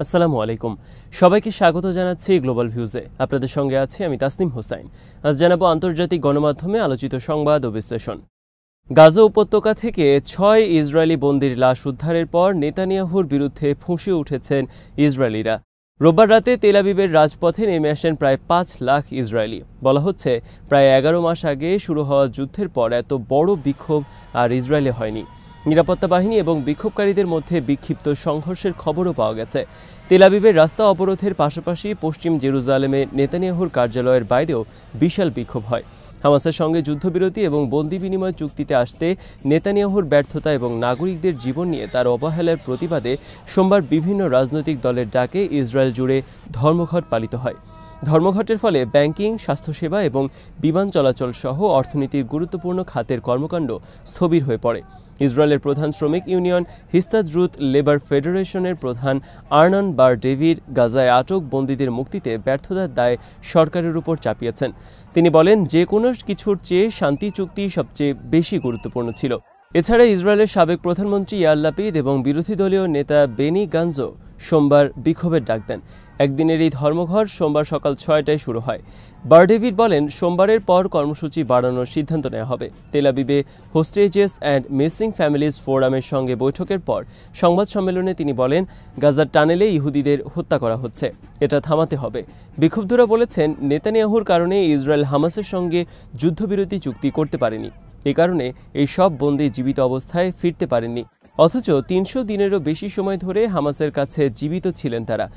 আসসালামু আলাইকুম। সবাইকে স্বাগত জানাচ্ছি গ্লোবাল ভিউজে। আপনাদের সঙ্গে আছি আমি তাসনিম হোসাইন। আজ জানাবো আন্তর্জাতিক গণমাধ্যমে আলোচিত সংবাদ ও বিশ্লেষণ। গাজা উপত্যকা থেকে ৬ ইসরায়েলি বন্দীর লাশ উদ্ধারের পর নেতানিয়াহুর বিরুদ্ধে ফুঁসে উঠেছেন ইসরায়েলিরা। রোববার রাতে তেল আবিবের রাজপথে নেমে আসেন প্রায় ৫ লাখ ইসরায়েলি। বলা হচ্ছে প্রায় ১১ মাস আগে শুরু হওয়া যুদ্ধের পর এত বড় বিক্ষোভ আর ইসরায়েলে হয়নি। নিরাপত্তা বাহিনী এবং বিক্ষোভকারীদের মধ্যে বিক্ষিপ্ত সংঘর্ষের খবরও পাওয়া গেছে। তেল আবিবের রাস্তা অবরোধের পাশাপাশি পশ্চিম জেরুজালেমে নেতানিয়াহুর কার্যালয়ের বাইরেও বিশাল বিক্ষোভ হয়। হামাসের সঙ্গে যুদ্ধবিরতি এবং বন্দি বিনিময় চুক্তিতে আসতে নেতানিয়াহুর ব্যর্থতা এবং নাগরিকদের জীবন নিয়ে তার অবহেলার প্রতিবাদে সোমবার বিভিন্ন রাজনৈতিক দলের ডাকে ইসরায়েল জুড়ে ধর্মঘট পালিত হয়। ধর্মঘটের ফলে ব্যাংকিং, স্বাস্থ্যসেবা এবং বিমান চলাচল সহ অর্থনীতির গুরুত্বপূর্ণ খাতের কর্মকাণ্ড স্থবির হয়ে পড়ে। ইসরায়েলের প্রধান শ্রমিক ইউনিয়ন হিস্তাদরুত লেবার ফেডারেশনের প্রধান আর্নন বার ডেভিড গাজায় আটক বন্দীদের মুক্তিতে ব্যর্থতার দায় সরকারের উপর চাপিয়েছেন। তিনি বলেন, যে কোনো কিছুর চেয়ে শান্তি চুক্তি সবচেয়ে বেশি গুরুত্বপূর্ণ ছিল। এছাড়া ইসরায়েলের সাবেক প্রধানমন্ত্রী ইয়ার লাপিদ এবং বিরোধী দলীয় নেতা বেনি গাঞ্জো সোমবার বিক্ষোভের ডাক দেন। একদিনের এই ধর্মঘট সোমবার সকাল ৬টায় শুরু হয়। বারডেভিড বলেন, সোমবারের পর কর্মসূচি বাড়ানোর সিদ্ধান্ত নেওয়া হবে। তেল আবিবে হোস্টেজেস অ্যান্ড মিসিং ফ্যামিলিজ ফোরামের সঙ্গে বৈঠকের পর সংবাদ সম্মেলনে তিনি বলেন, গাজার টানেলে ইহুদিদের হত্যা করা হচ্ছে, এটা থামাতে হবে। বিক্ষুব্ধরা বলেছেন, নেতানিয়াহুর কারণে ইসরায়েল হামাসের সঙ্গে যুদ্ধবিরতি চুক্তি করতে পারেনি। এ কারণে এই সব বন্দী জীবিত অবস্থায় ফিরতে পারেননি। অথচ ৩০০ দিনেরও বেশি সময় ধরে হামাসের কাছে জীবিত ছিলেন তারা।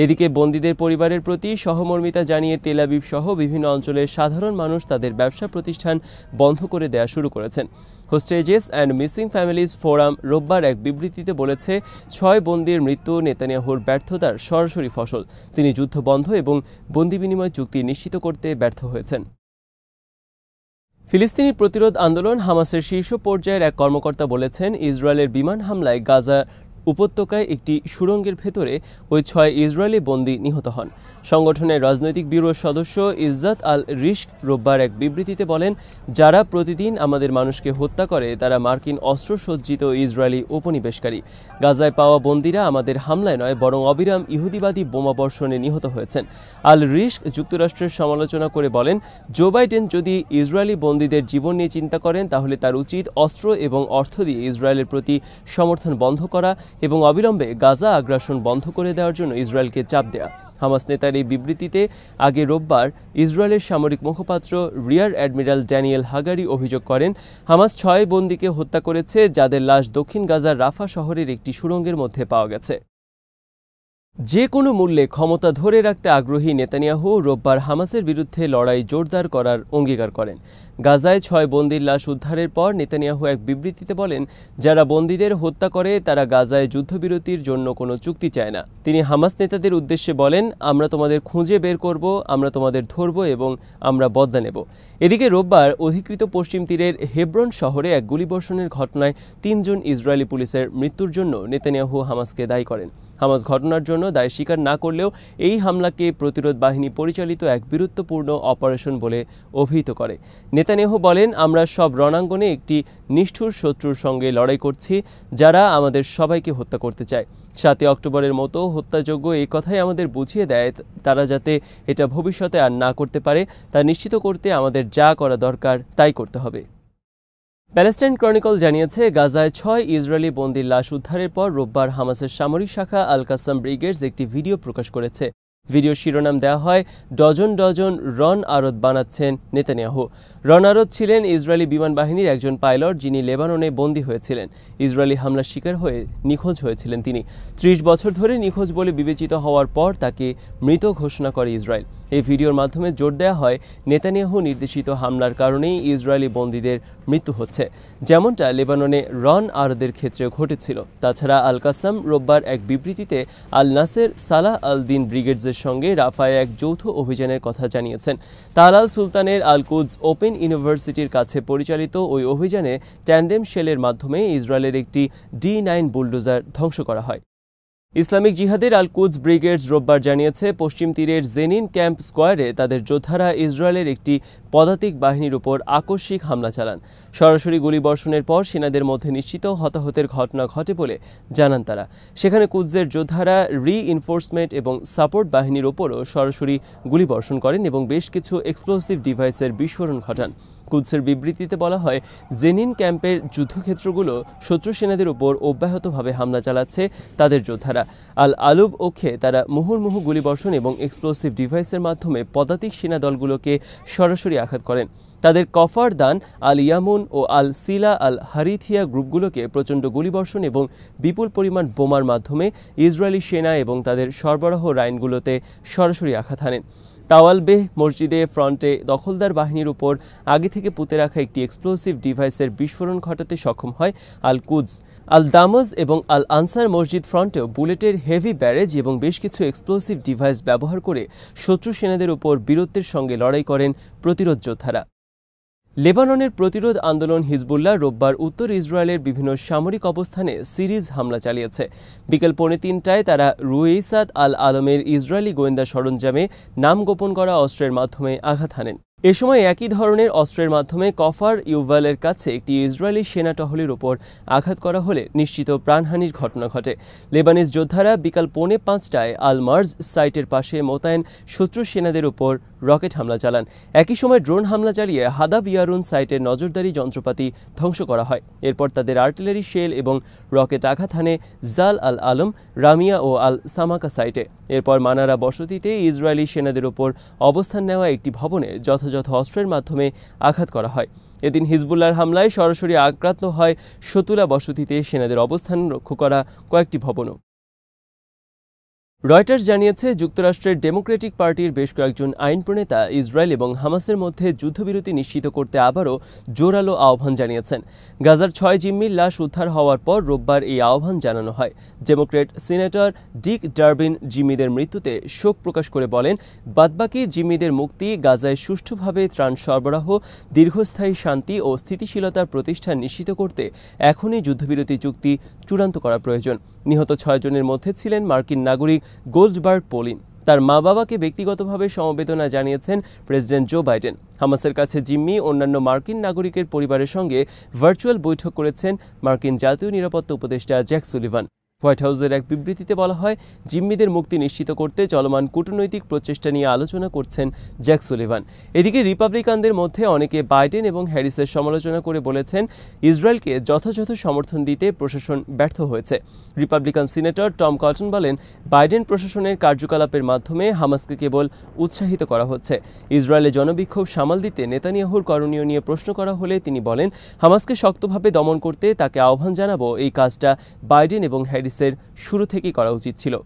এদিকে বন্দীদের পরিবারের প্রতি সহমর্মিতা জানিয়ে তেল আবিব সহ বিভিন্ন অঞ্চলের সাধারণ মানুষ তাদের ব্যবসা প্রতিষ্ঠান বন্ধ করে দেওয়া শুরু করেছেন। হোস্টেজেস অ্যান্ড মিসিং ফ্যামিলিজ ফোরাম রোববার এক বিবৃতিতে বলেছে, ৬ বন্দীর মৃত্যু নেতানিয়াহুর ব্যর্থতার সরাসরি ফসল। তিনি যুদ্ধ বন্ধ এবং বন্দি বিনিময় চুক্তি নিশ্চিত করতে ব্যর্থ হয়েছেন। ফিলিস্তিনি প্রতিরোধ আন্দোলন হামাসের শীর্ষ পর্যায়ের এক কর্মকর্তা বলেছেন, ইসরায়েলের বিমান হামলায় গাজা উপত্যকায় একটি সুড়ঙ্গের ভেতরে ওই ৬ ইসরায়েলি বন্দী নিহত হন। সংগঠনের রাজনৈতিক ব্যুরোর সদস্য ইজ্জাত আল রিস্ক রোববার এক বিবৃতিতে বলেন, যারা প্রতিদিন আমাদের মানুষকে হত্যা করে তারা মার্কিন অস্ত্রসজ্জিত ইসরায়েলি উপনিবেশকারী। গাজায় পাওয়া বন্দীরা আমাদের হামলায় নয় বরং অবিরাম ইহুদিবাদী বোমাবর্ষণে নিহত হয়েছেন। আল রিস্ক যুক্তরাষ্ট্রের সমালোচনা করে বলেন, জো বাইডেন যদি ইসরায়েলি বন্দীদের জীবন নিয়ে চিন্তা করেন তাহলে তার উচিত অস্ত্র এবং অর্থ দিয়ে ইসরায়েলের প্রতি সমর্থন বন্ধ করা এবং অবিলম্বে গাজা আগ্রাসন বন্ধ করে দেওয়ার জন্য ইসরায়েলকে চাপ দেয়া। হামাস নেতার এই বিবৃতিতে আগে রোববার ইসরায়েলের সামরিক মুখপাত্র রিয়ার অ্যাডমিরাল ড্যানিয়েল হাগারি অভিযোগ করেন, হামাস ৬ বন্দীকে হত্যা করেছে, যাদের লাশ দক্ষিণ গাজার রাফা শহরের একটি সুড়ঙ্গের মধ্যে পাওয়া গেছে। যে কোনো মূল্যে ক্ষমতা ধরে রাখতে আগ্রহী নেতানিয়াহু রোববার হামাসের বিরুদ্ধে লড়াই জোরদার করার অঙ্গীকার করেন। গাজায় ৬ বন্দীর লাশ উদ্ধারের পর নেতানিয়াহু এক বিবৃতিতে বলেন, যারা বন্দীদের হত্যা করে তারা গাজায় যুদ্ধবিরতির জন্য কোনো চুক্তি চায় না। তিনি হামাস নেতাদের উদ্দেশ্যে বলেন, আমরা তোমাদের খুঁজে বের করব, আমরা তোমাদের ধরব এবং আমরা বদলা নেব। এদিকে রোববার অধিকৃত পশ্চিম তীরের হেব্রন শহরে এক গুলিবর্ষণের ঘটনায় ৩ জন ইসরায়েলি পুলিশের মৃত্যুর জন্য নেতানিয়াহু হামাসকে দায়ী করেন। হামাস ঘটনার জন্য দায় স্বীকার না করলেও এই হামলাকে প্রতিরোধ বাহিনী পরিচালিত এক বীরত্বপূর্ণ অপারেশন বলে অভিহিত করে। নেতানিয়াহু বলেন, আমরা সব রণাঙ্গনে একটি নিষ্ঠুর শত্রুর সঙ্গে লড়াই করছি, যারা আমাদের সবাইকে হত্যা করতে চায়। ৭ অক্টোবরের মতো হত্যাযোগ্য এই কথাই আমাদের বুঝিয়ে দেয়, তারা যাতে এটা ভবিষ্যতে আর না করতে পারে তা নিশ্চিত করতে আমাদের যা করা দরকার তাই করতে হবে। প্যালেস্টাইন ক্রনিকল জানিয়েছে, গাজায় ৬ ইসরায়েলি বন্দীর লাশ উদ্ধারের পর রোববার হামাসের সামরিক শাখা আল কাসাম ব্রিগেডস একটি ভিডিও প্রকাশ করেছে। ভিডিও শিরোনাম দেওয়া হয়, ডজন ডজন রন আরদ বানাচ্ছেন নেতানিয়াহু। রন আরদ ছিলেন ইসরায়েলি বিমান বাহিনীর একজন পাইলট, যিনি লেবাননে বন্দী হয়েছিলেন। ইসরায়েলি হামলার শিকার হয়ে নিখোঁজ হয়েছিলেন তিনি। ৩০ বছর ধরে নিখোঁজ বলে বিবেচিত হওয়ার পর তাকে মৃত ঘোষণা করে ইসরায়েল। এই ভিডিওর মাধ্যমে জোর দেওয়া হয়, নেতানিয়াহু নির্দেশিত হামলার কারণেই ইসরায়েলি বন্দীদের মৃত্যু হচ্ছে, যেমনটা লেবাননে রন আরদের ক্ষেত্রে ঘটেছিল। তাছাড়া আল কাসাম রোববার এক বিবৃতিতে আল নাসের সালাহ আল দিন ব্রিগেডসের সঙ্গে রাফায় এক যৌথ অভিযানের কথা জানিয়েছেন। তালাল সুলতানের আল কুদস ওপেন ইউনিভার্সিটির কাছে পরিচালিত ওই অভিযানে ট্যান্ডেম শেলের মাধ্যমে ইসরায়েলের একটি D9 বুলডোজার ধ্বংস করা হয়। ইসলামিক জিহাদের আল কুদস ব্রিগেডস রোববার জানিয়েছে, পশ্চিম তীরের জেনিন ক্যাম্প স্কোয়ারে তাদের যোদ্ধারা ইসরায়েলের একটি পদাতিক বাহিনীর উপর আকস্মিক হামলা চালান। সরাসরি গুলিবর্ষণের পর সেনাদের মধ্যে নিশ্চিত হতাহতের ঘটনা ঘটে বলে জানান তারা। সেখানে কুদসের যোদ্ধারা রিইনফোর্সমেন্ট এবং সাপোর্ট বাহিনীর ওপরও সরাসরি গুলিবর্ষণ করেন এবং বেশ কিছু এক্সপ্লোসিভ ডিভাইসের বিস্ফোরণ ঘটান। কুদসের বিবৃতিতে বলা হয়, জেনিন ক্যাম্পের যুদ্ধক্ষেত্রগুলো শত্রু সেনাদের উপর অব্যাহতভাবে হামলা চালাচ্ছে তাদের যোদ্ধারা। আল আলুব অক্ষে তারা মুহুর্মুহু গুলিবর্ষণ এবং এক্সপ্লোসিভ ডিভাইসের মাধ্যমে পদাতিক সেনা দলগুলোকে সরাসরি আঘাত করেন। তাদের কফার দান, আল ইয়ামুন ও আল সিলা আল হারিথিয়া গ্রুপগুলোকে প্রচণ্ড গুলিবর্ষণ এবং বিপুল পরিমাণ বোমার মাধ্যমে ইসরায়েলি সেনা এবং তাদের সরবরাহ লাইনগুলোতে সরাসরি আঘাত হানেন। তাওয়ালবেহ মসজিদে ফ্রন্টে দখলদার বাহিনীর উপর আগে থেকে পুঁতে রাখা একটি এক্সপ্লোসিভ ডিভাইসের বিস্ফোরণ ঘটাতে সক্ষম হয় আল কুদস। আল দামজ এবং আল আনসার মসজিদ ফ্রন্টেও বুলেটের হেভি ব্যারেজ এবং বেশ কিছু এক্সপ্লোসিভ ডিভাইস ব্যবহার করে শত্রু সেনাদের উপর বীরত্বের সঙ্গে লড়াই করেন প্রতিরোধ যোদ্ধারা। লেবাননের প্রতিরোধ আন্দোলন হিজবুল্লাহ রোববার উত্তর ইসরায়েলের বিভিন্ন সামরিক অবস্থানে সিরিজ হামলা চালিয়েছে। বিকেল 3:30টায় তারা রুয়েইসাদ আল আলমের ইসরায়েলি গোয়েন্দা সরঞ্জামে নাম গোপন করা অস্ত্রের মাধ্যমে আঘাত হানেন। এ সময় একই ধরনের অস্ত্রের মাধ্যমে কফার ইউভালের কাছে একটি ইসরায়েলি সেনা টহলের ওপর আঘাত করা হলে নিশ্চিত প্রাণহানির ঘটনা ঘটে। লেবানিজ যোদ্ধারা বিকাল 4:45টায় আল মার্জ সাইটের পাশে মোতায়েন শত্রু সেনাদের উপর রকেট হামলা চালান। একই সময় ড্রোন হামলা চালিয়ে হাদাব ইয়ারুন সাইটের নজরদারি যন্ত্রপাতি ধ্বংস করা হয়। এরপর তাদের আর্টিলারি শেল এবং রকেট আঘাত হানে জাল আল আলম, রামিয়া ও আল সামাকা সাইটে। এরপর মানারা বসতিতে ইসরায়েলি সেনাদের উপর অবস্থান নেওয়া একটি ভবনে যথাযথ অস্ত্রের মাধ্যমে আঘাত করা হয়। এদিন হিজবুল্লাহর হামলায় সরাসরি আক্রান্ত হয় শতুলা বসতিতে সেনাদের অবস্থান রক্ষা করা কয়েকটি ভবনও। রয়টার্স জানিয়েছে, যুক্তরাষ্ট্রের ডেমোক্রেটিক পার্টির বেশ কয়েকজন আইন প্রণেতা ইসরায়েল এবং হামাসের মধ্যে যুদ্ধবিরতি নিশ্চিত করতে আবারও জোরালো আহ্বান জানিয়েছেন। গাজার 6 জিম্মির লাশ উদ্ধার হওয়ার পর রোববার এই আহ্বান জানানো হয়। ডেমোক্রেট সিনেটর ডিক ডারবিন জিম্মিদের মৃত্যুতে শোক প্রকাশ করে বলেন, বাদবাকি জিম্মিদের মুক্তি, গাজায় সুষ্ঠুভাবে ত্রাণ সরবরাহ, দীর্ঘস্থায়ী শান্তি ও স্থিতিশীলতার প্রতিষ্ঠা নিশ্চিত করতে এখনই যুদ্ধবিরতি চুক্তি চূড়ান্ত করা প্রয়োজন। নিহত 6 জনের মধ্যে ছিলেন মার্কিন নাগরিক গোল্ডবার্গ পোলিন। তার মা বাবাকে ব্যক্তিগতভাবে সমবেদনা জানিয়েছেন প্রেসিডেন্ট জো বাইডেন। হামাসের কাছে জিম্মি অন্যান্য মার্কিন নাগরিকের পরিবারের সঙ্গে ভার্চুয়াল বৈঠক করেছেন মার্কিন জাতীয় নিরাপত্তা উপদেষ্টা জ্যাক সুলিভান। হোয়াইট হাউসের এক বিবৃতিতে বলা হয়, জিম্মিদের মুক্তি নিশ্চিত করতে চলমান কূটনৈতিক প্রচেষ্টা নিয়ে আলোচনা করছেন জ্যাক সুলিভান। এদিকে রিপাবলিকানদের মধ্যে অনেকে বাইডেন এবং হ্যারিসের সমালোচনা করে বলেছেন, ইসরায়েলকে যথাযথ সমর্থন দিতে প্রশাসন ব্যর্থ হয়েছে। রিপাবলিকান সিনেটর টম কটন বলেন, বাইডেন প্রশাসনের কার্যকলাপের মাধ্যমে হামাসকে কেবল উৎসাহিত করা হচ্ছে। ইসরায়েলে জনবিক্ষোভ সামাল দিতে নেতানিয়াহুর করণীয় নিয়ে প্রশ্ন করা হলে তিনি বলেন, হামাসকে শক্তভাবে দমন করতে তাকে আহ্বান জানাবো, এই কাজটা বাইডেন এবং হ্যারিসের শুরু থেকেই করা উচিত ছিল।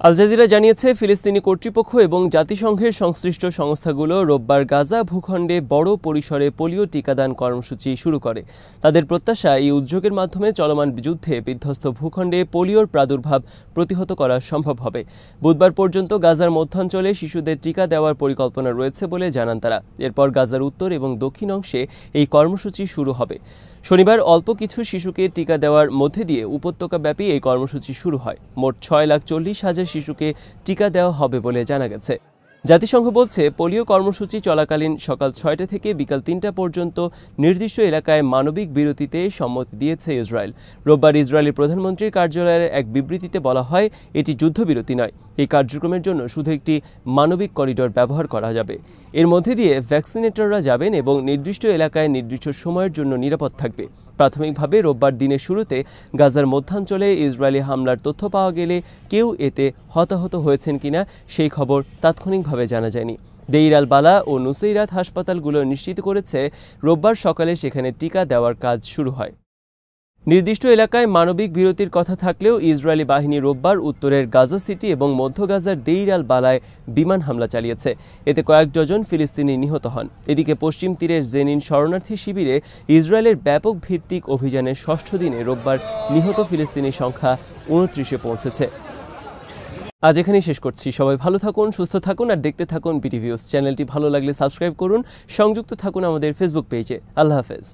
আল জাজিরা জানিয়েছে, ফিলিস্তিনি কর্তৃপক্ষ এবং জাতিসংঘের সংশ্লিষ্ট সংস্থাগুলো রোববার গাজা ভূখণ্ডে বড় পরিসরে পোলিও টিকাদান কর্মসূচি শুরু করে। তাদের প্রত্যাশা, এই উদ্যোগের মাধ্যমে চলমান যুদ্ধে বিধ্বস্ত ভূখণ্ডে পোলিওর প্রাদুর্ভাব প্রতিহত করা সম্ভব হবে। বুধবার পর্যন্ত গাজার মধ্যাঞ্চলে শিশুদের টিকা দেওয়ার পরিকল্পনা রয়েছে বলে জানান তারা। এরপর গাজার উত্তর এবং দক্ষিণ অংশে এই কর্মসূচি শুরু হবে। শনিবার অল্প কিছু শিশুকে টিকা দেওয়ার মধ্যে দিয়ে উপত্যকাব্যাপী এই কর্মসূচি শুরু হয়। মোট 6,40,000 শিশুকে টিকা দেওয়া হবে বলে জানা গেছে। জাতিসংঘ বলছে, পোলিও কর্মসূচি চলাকালীন সকাল 6টা থেকে বিকাল 3টা পর্যন্ত নির্দিষ্ট এলাকায় মানবিক বিরতিতে সম্মতি দিয়েছে ইসরায়েল। রোববার ইসরায়েলি প্রধানমন্ত্রীর কার্যালয়ের এক বিবৃতিতে বলা হয়, এটি যুদ্ধবিরতি নয়। এই কার্যক্রমের জন্য শুধু একটি মানবিক করিডোর ব্যবহার করা যাবে। এর মধ্যে দিয়ে ভ্যাকসিনেটররা যাবেন এবং নির্দিষ্ট এলাকায় নির্দিষ্ট সময়ের জন্য নিরাপদ থাকবে। প্রাথমিকভাবে রোববার দিনের শুরুতে গাজার মধ্যাঞ্চলে ইসরায়েলি হামলার তথ্য পাওয়া গেলে কেউ এতে হতাহত হয়েছেন কিনা সেই খবর তাৎক্ষণিকভাবে জানা যায়নি। দেইর আল বালা ও নুসৈরাত হাসপাতালগুলো নিশ্চিত করেছে, রোববার সকালে সেখানে টিকা দেওয়ার কাজ শুরু হয়। নির্দিষ্ট এলাকায় মানবিক বিরতির কথা থাকলেও ইসরায়েলি বাহিনী রোববার উত্তরের গাজা সিটি এবং মধ্য গাজার দেইর আল বালায় বিমান হামলা চালিয়েছে। এতে কয়েক ডজন ফিলিস্তিনি নিহত হন। এদিকে পশ্চিম তীরের জেনিন শরণার্থী শিবিরে ইসরায়েলের ব্যাপক ভিত্তিক অভিযানের 6ষ্ঠ দিনে রোববার নিহত ফিলিস্তিনির সংখ্যা 29-এ পৌঁছেছে। আজ এখানেই শেষ করছি। সবাই ভালো থাকুন, সুস্থ থাকুন আর দেখতে থাকুন বিডি ভিউজ। চ্যানেলটি ভালো লাগলে সাবস্ক্রাইব করুন, সংযুক্ত থাকুন আমাদের ফেসবুক পেজে। আল্লাহ হাফেজ।